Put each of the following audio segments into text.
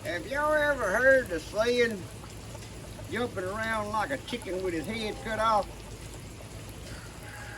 Have y'all ever heard the saying, jumping around like a chicken with his head cut off?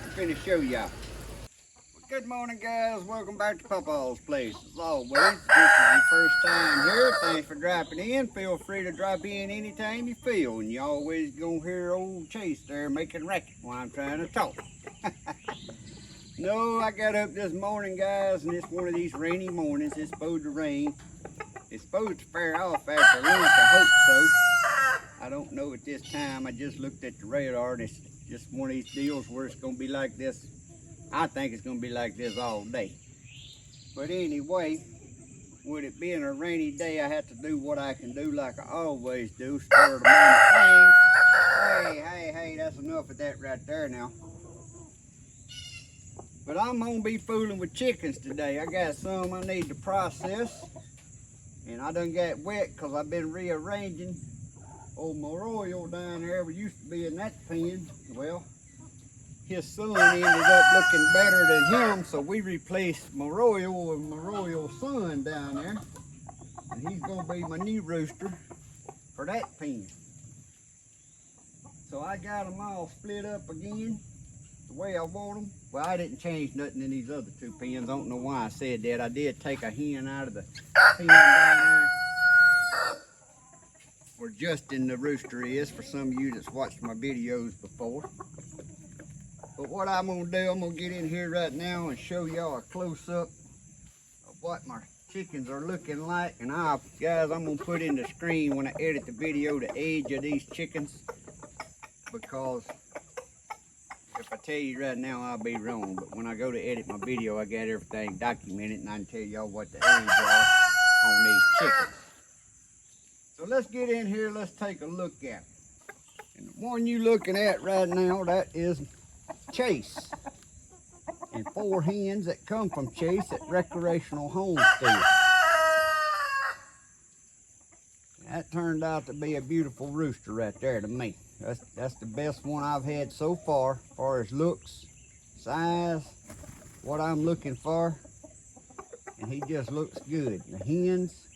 I'm finna show y'all. Well, good morning, guys. Welcome back to Papaw's place. As always, if this is your first time here, thanks for dropping in. Feel free to drop in anytime you feel, and you always gonna hear old Chase there making racket while I'm trying to talk. No, I got up this morning, guys, and it's one of these rainy mornings. It's supposed to rain. It's supposed to fare off after lunch, I hope so. I don't know at this time. I just looked at the radar, and it's just one of these deals where it's going to be like this. I think it's going to be like this all day. But anyway, with it being a rainy day, I have to do what I can do like I always do. Spur the moment things. Hey, that's enough of that right there now. But I'm going to be fooling with chickens today. I got some I need to process. And I done got wet because I've been rearranging old Royal down there. We used to be in that pen. Well, his son ended up looking better than him, so we replaced Royal with Royal's son down there. And he's going to be my new rooster for that pen. So I got them all split up again the way I want them. Well, I didn't change nothing in these other two pens. I don't know why I said that. I did take a hen out of the pen down there where Justin the rooster is, for some of you that's watched my videos before. But what I'm going to do, I'm going to get in here right now and show y'all a close-up of what my chickens are looking like. And guys, I'm going to put in the screen when I edit the video the age of these chickens, because if I tell you right now, I'll be wrong. But when I go to edit my video, I got everything documented, and I can tell y'all what the age are on these chickens. So let's get in here, let's take a look at them. And the one you looking at right now, that is Chase. And 4 hens that come from Chase at Recreational Homestead. That turned out to be a beautiful rooster right there to me. That's the best one I've had so far as looks, size, what I'm looking for. And he just looks good. The hens,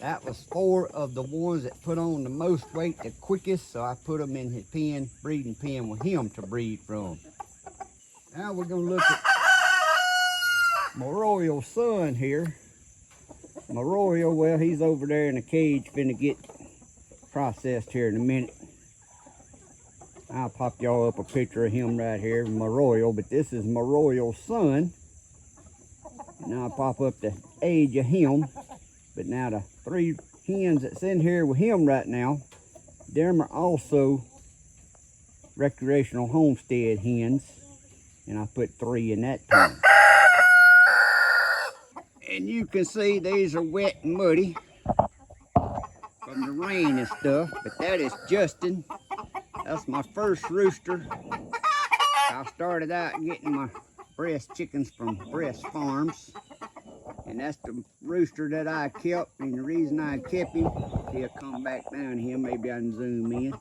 that was 4 of the ones that put on the most weight the quickest, so I put them in his pen, breeding pen with him to breed from. Now we're gonna look at my Royal son here. My Royal, well, he's over there in the cage finna get processed here in a minute. I'll pop y'all up a picture of him right here, my Royal, but this is my Royal son. And I'll pop up the age of him. But now the 3 hens that's in here with him right now, them are also Recreational Homestead hens. And I put 3 in that pen. And you can see these are wet and muddy from the rain and stuff, but that is Justin. That's my first rooster. I started out getting my breast chickens from Breese farms. And that's the rooster that I kept, and the reason I kept him, he'll come back down here, maybe I can zoom in.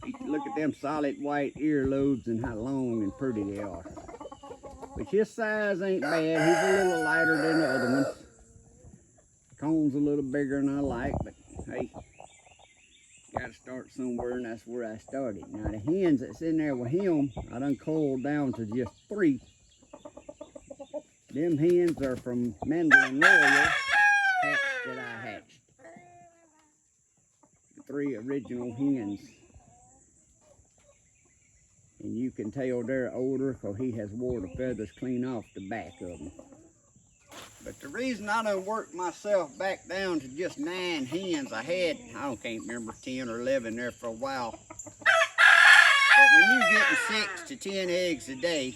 You can look at them solid white earlobes and how long and pretty they are. But his size ain't bad. He's a little lighter than the other ones. The cone's a little bigger than I like, but hey, gotta start somewhere, and that's where I started. Now the hens that's in there with him, I done culled down to just 3. Them hens are from Mandolin Royal hatch that I hatched. The 3 original hens. And you can tell they're older because he has wore the feathers clean off the back of them. But the reason I done worked myself back down to just 9 hens, I can't remember, 10 or 11 there for a while. But when you're getting 6 to 10 eggs a day,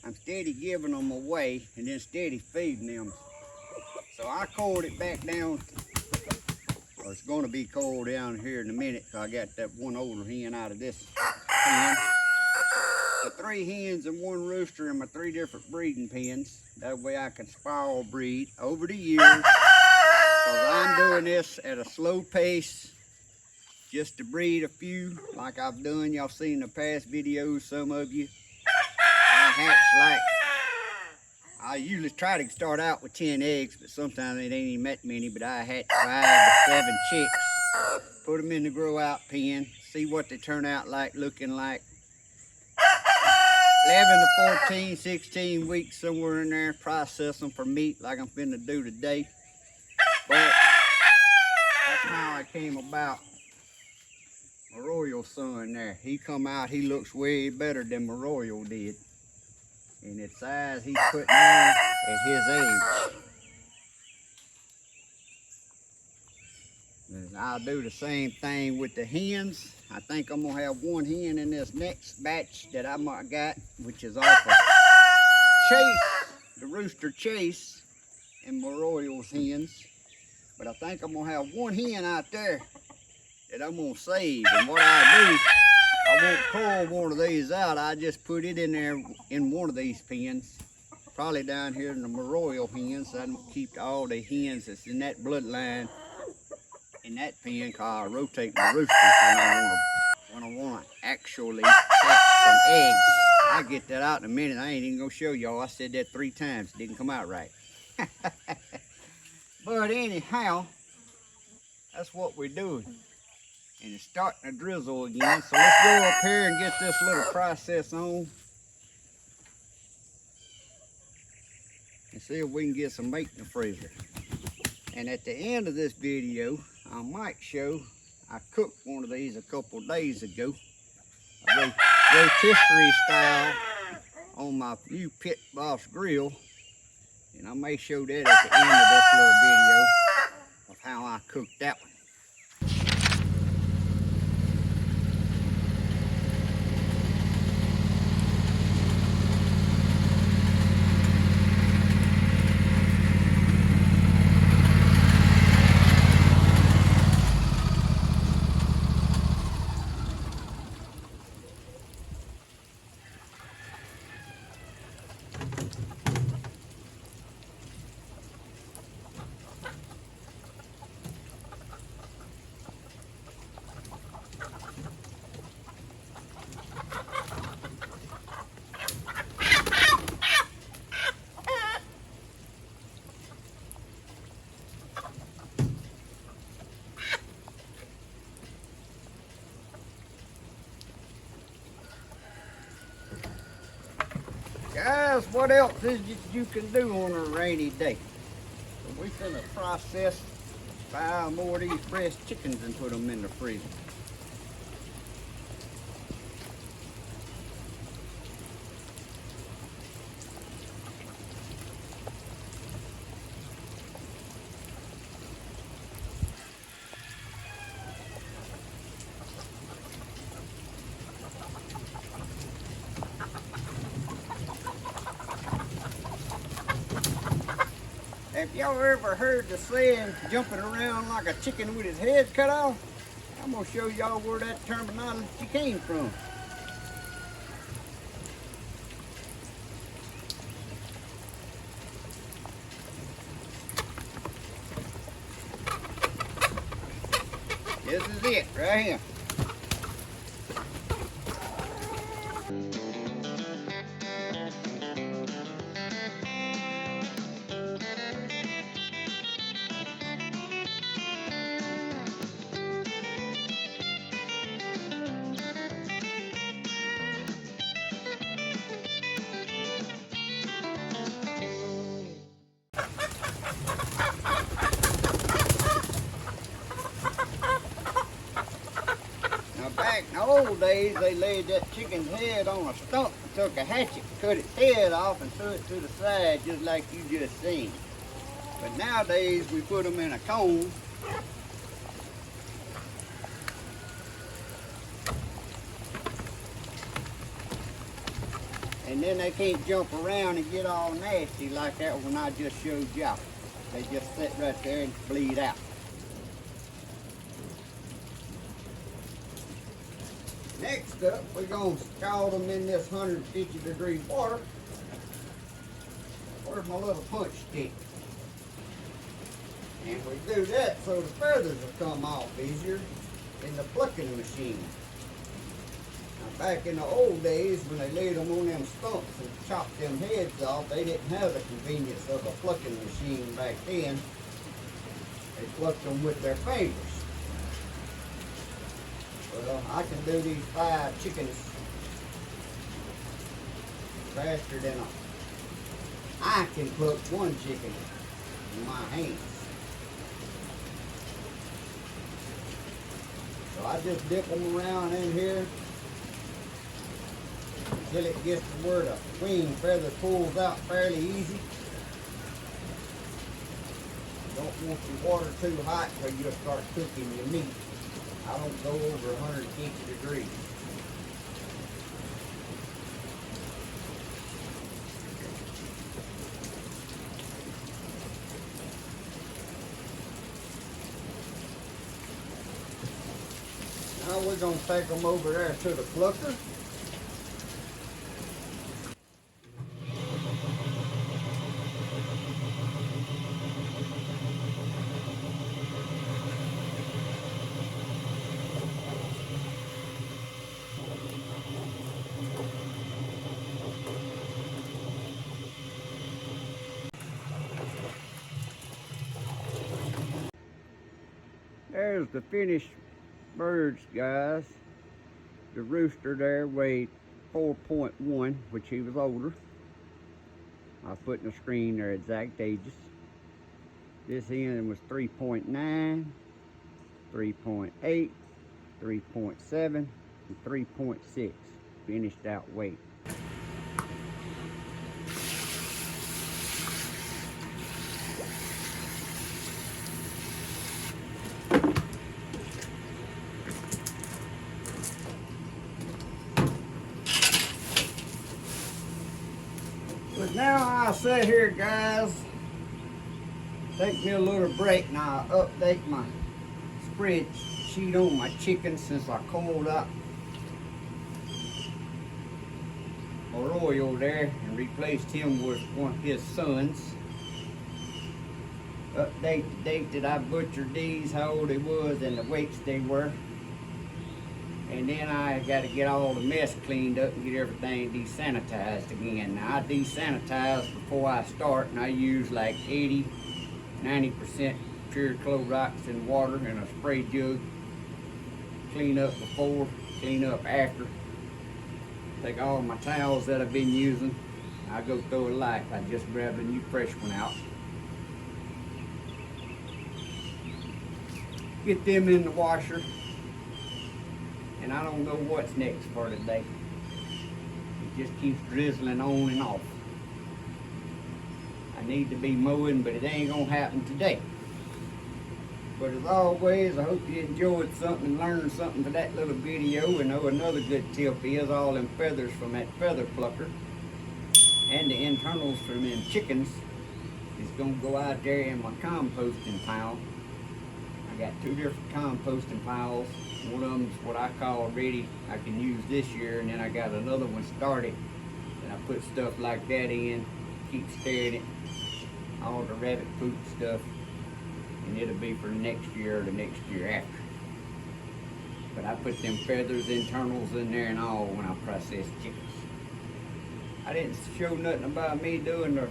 I'm steady giving them away and then steady feeding them. So I coiled it back down, or it's going to be coiled down here in a minute, because I got that one older hen out of this pen. The 3 hens and 1 rooster in my 3 different breeding pens. That way I can spiral breed over the years. Because I'm doing this at a slow pace just to breed a few like I've done. Y'all seen the past videos, some of you. I usually try to start out with 10 eggs, but sometimes it ain't even that many, but I had 5 to 7 chicks. Put them in the grow out pen, see what they turn out like, looking like. 11 to 14, 16 weeks, somewhere in there, process them for meat like I'm finna do today. But that's how I came about my royal son there. He come out, he looks way better than my royal did. And the size he's putting on at his age. And I'll do the same thing with the hens. I think I'm gonna have one hen in this next batch that I might got, which is off of Chase, the Rooster Chase, and my royals hens. But I think I'm gonna have one hen out there that I'm gonna save. And what I do, I won't pull one of these out. I just put it in there in one of these pens, probably down here in the royal hens. So I don't keep all the hens that's in that bloodline in that pen, cause I rotate my roosters when I want to actually hatch some eggs. I'll get that out in a minute. I ain't even gonna show y'all. I said that 3 times. It didn't come out right. But anyhow, that's what we're doing. And it's starting to drizzle again. So let's go up here and get this little process on. And see if we can get some meat in the freezer. And at the end of this video, I might show, I cooked one of these a couple days ago. A rotisserie style on my new Pit Boss grill. And I may show that at the end of this little video of how I cooked that one. Guys, what else is it you can do on a rainy day? So we're gonna process 5 more of these fresh chickens and put them in the freezer. Have y'all ever heard the saying, jumping around like a chicken with his head cut off? I'm gonna show y'all where that terminology came from. This is it right here. Back in the old days, they laid that chicken's head on a stump and took a hatchet, cut its head off and threw it to the side just like you just seen. But nowadays, we put them in a cone. And then they can't jump around and get all nasty like that when I just showed y'all. They just sit right there and bleed out. Next up, we're going to scald them in this 150-degree water. Where's my little punch stick? And we do that so the feathers will come off easier in the plucking machine. Back in the old days, when they laid them on them stumps and chopped them heads off, they didn't have the convenience of a plucking machine back then. They plucked them with their fingers. Well, I can do these 5 chickens faster than I can pluck 1 chicken in my hands. So I just dip them around in here until it gets to where the wing feather pulls out fairly easy. Don't want your water too hot or you'll start cooking your meat. I don't go over 150 degrees. Now we're going to take them over there to the plucker. There's the finished birds, guys. The rooster there weighed 4.1, which he was older. I was putting the screen their exact ages. This hen was 3.9, 3.8, 3.7, and 3.6 finished out weight. But now I sit here, guys, take me a little break and I update my spreadsheet on my chickens since I called up Arroyo there and replaced him with one of his sons. Update the date that I butchered these, how old they was, and the weights they were. And then I got to get all the mess cleaned up and get everything desanitized again. Now I desanitize before I start, and I use like 80–90% pure Clorox in water and a spray jug. Clean up before, clean up after. Take all my towels that I've been using. I go through a light. I just grab a new fresh one out. Get them in the washer. And I don't know what's next for today. It just keeps drizzling on and off. I need to be mowing, but it ain't gonna happen today. But as always, I hope you enjoyed something and learned something for that little video. And know another good tip is all them feathers from that feather plucker and the internals from them chickens is gonna go out there in my composting pile. I got 2 different composting piles. One of them's what I call ready, I can use this year, and then I got another one started, and I put stuff like that in, keep stirring it, all the rabbit poop stuff, and it'll be for next year or the next year after. But I put them feathers, internals in there and all when I process chickens. I didn't show nothing about me doing the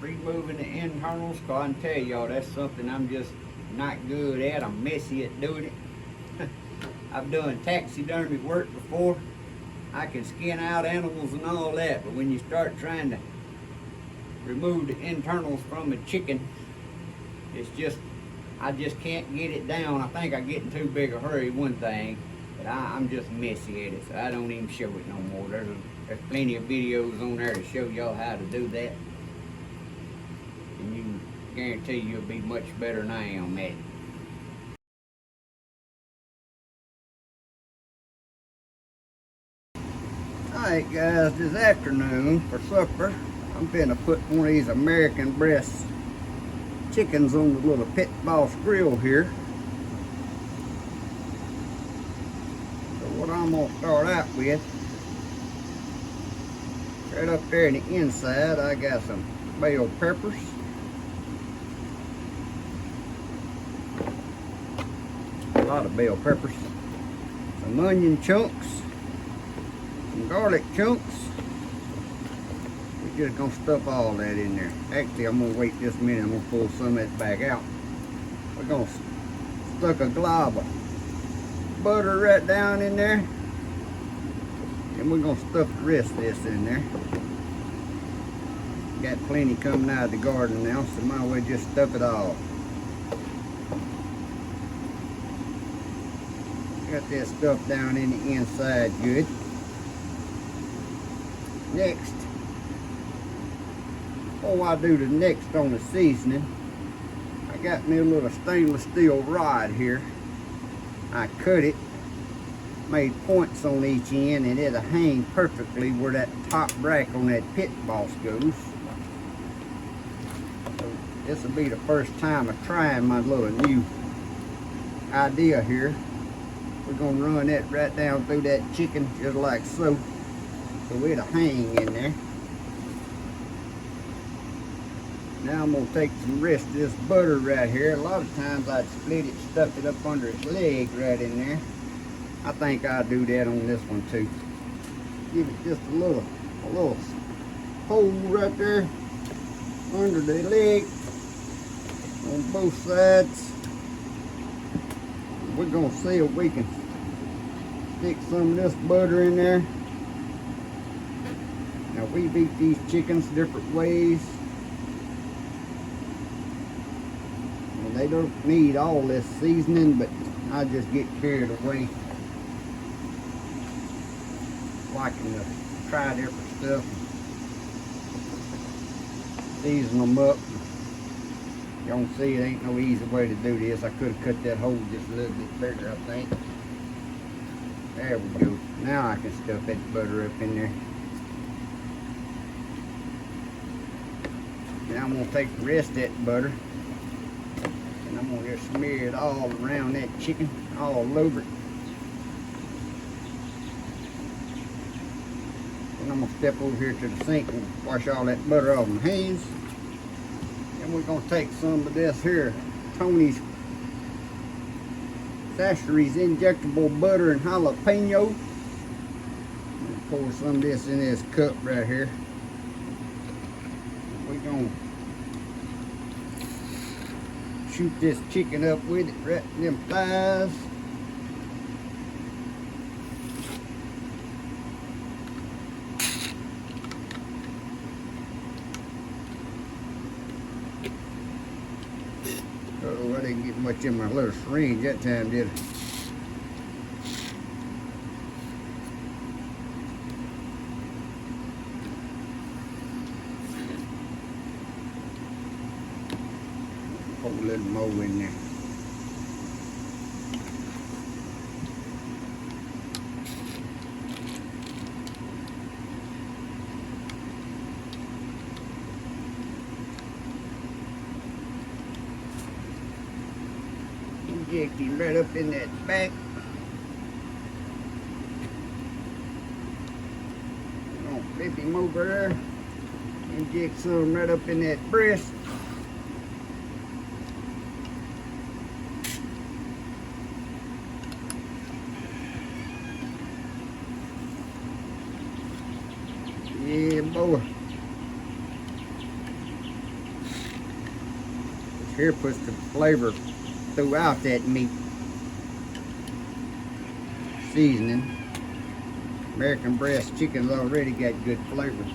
removing the internals, cause I can tell y'all that's something I'm just not good at. I'm messy at doing it. I've done taxidermy work before. I can skin out animals and all that, but when you start trying to remove the internals from a chicken, it's just, I just can't get it down. I think I get in too big a hurry, one thing, but I'm just messy at it, so I don't even show it no more. There's plenty of videos on there to show y'all how to do that. And you can guarantee you'll be much better than I am at it. Alright guys, this afternoon for supper, I'm gonna put one of these American breast chickens on the little Pit Boss grill here. So what I'm gonna start out with, right up there in the inside, I got some bell peppers. A lot of bell peppers. Some onion chunks. some garlic chunks. We're just gonna stuff all that in there. Actually, I'm gonna wait just a minute. I'm gonna pull some of that back out. We're gonna stuck a glob of butter right down in there. And we're gonna stuff the rest of this in there. Got plenty coming out of the garden now, so might as well just stuff it all. Got that stuff down in the inside good. Next, before I do the next on the seasoning, I got me a little stainless steel rod here. I cut it, made points on each end, and it'll hang perfectly where that top rack on that pit boss goes. So this will be the first time of trying my little new idea here. We're gonna run that right down through that chicken just like so. So it'll hang in there. Now I'm gonna take some rest of this butter right here. A lot of times I'd split it, stuff it up under its leg right in there. I think I'll do that on this one too. Give it just a little hole right there under the leg on both sides. We're gonna see if we can stick some of this butter in there. Now we've eat these chickens different ways. And they don't need all this seasoning, but I just get carried away liking to try different stuff, season them up. You don't see it ain't no easy way to do this. I could have cut that hole just a little bit bigger, I think. There we go. Now I can stuff that butter up in there. Now I'm going to take the rest of that butter and I'm going to just smear it all around that chicken, all over it. And I'm going to step over here to the sink and wash all that butter off my hands. And we're going to take some of this here, Tony's Sashery's injectable butter and jalapeno. Pour some of this in this cup right here. We're going to shoot this chicken up with it right in them thighs. Oh, I didn't get much in my little syringe that time, did I? Put a little more in there. Inject him right up in that back. I'm gonna flip him over there. Inject some right up in that breast. Yeah, boy. This here puts the flavor throughout that meat. Seasoning. American breast chicken's already got good flavor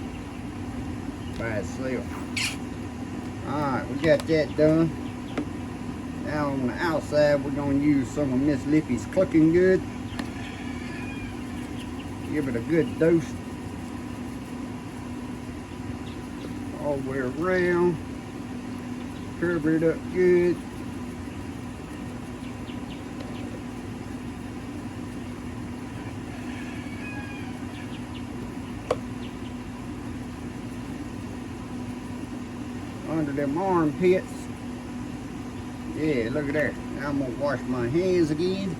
by itself. Alright, we got that done. Now on the outside we're going to use some of Miss Lippy's Cooking Good. Give it a good dose. All the way around. Cover it up good. Under them armpits. Yeah, look at there. Now I'm gonna wash my hands again.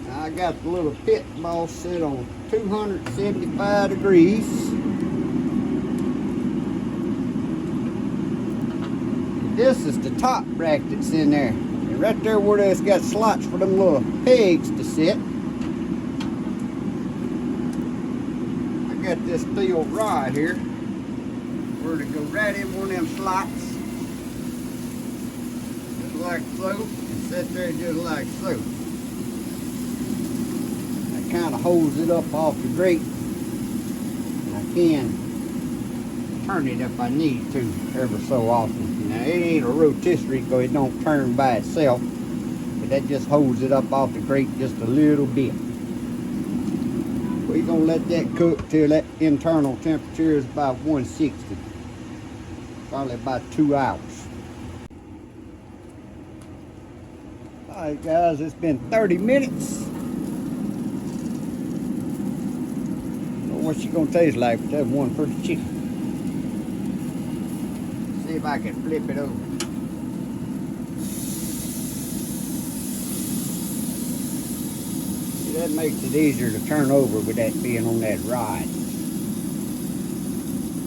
Now I got the little pit boss set on 275 degrees. This is the top rack that's in there. And right there where it's got slots for them little pegs to sit. got this steel rod here where to go right in one of them slots, just like so, and sit there just like so. That kind of holds it up off the grate, and I can turn it if I need to ever so often. Now it ain't a rotisserie because it don't turn by itself, but that just holds it up off the grate just a little bit. We're gonna let that cook till that internal temperature is about 160. Probably about 2 hours. Alright guys, it's been 30 minutes. Don't know what she's gonna taste like, but that's one pretty chicken. See if I can flip it over. That makes it easier to turn over with that being on that rod.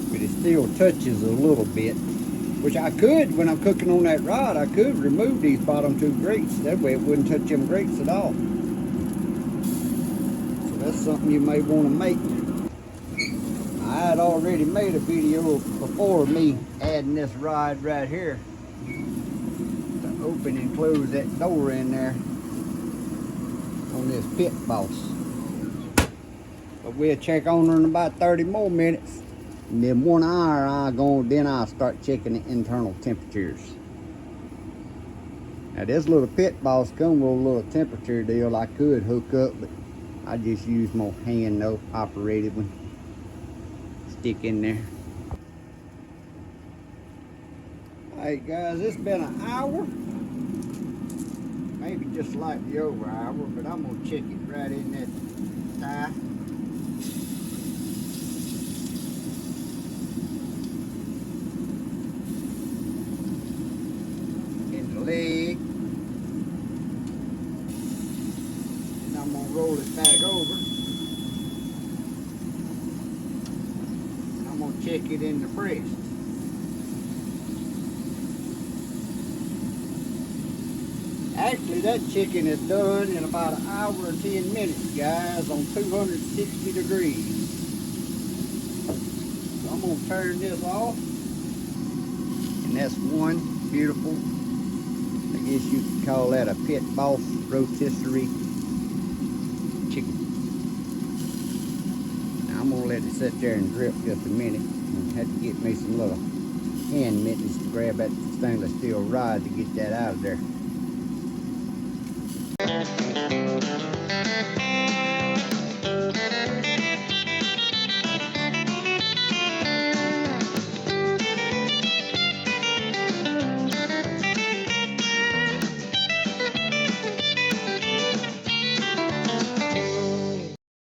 But it still touches a little bit, which I could, when I'm cooking on that rod, I could remove these bottom two grates. That way it wouldn't touch them grates at all. So that's something you may want to make. I had already made a video before me adding this rod right here to open and close that door in there on this pit boss. But we'll check on her in about 30 more minutes, and then 1 hour I'll start checking the internal temperatures. Now this little pit boss comes with a little temperature deal I could hook up, but I just use my hand operated one. Stick in there. Alright guys, it's been an hour. Maybe just slightly over an hour, but I'm gonna check it right in that thigh. In the leg. And I'm gonna roll it back over. And I'm gonna check it in the breast. Actually, that chicken is done in about an hour and 10 minutes, guys, on 260 degrees. So I'm gonna turn this off. And that's one beautiful, I guess you could call that a pit boss rotisserie chicken. Now I'm gonna let it sit there and drip just a minute. I had to get me some little hand mittens to grab that stainless steel rod to get that out of there.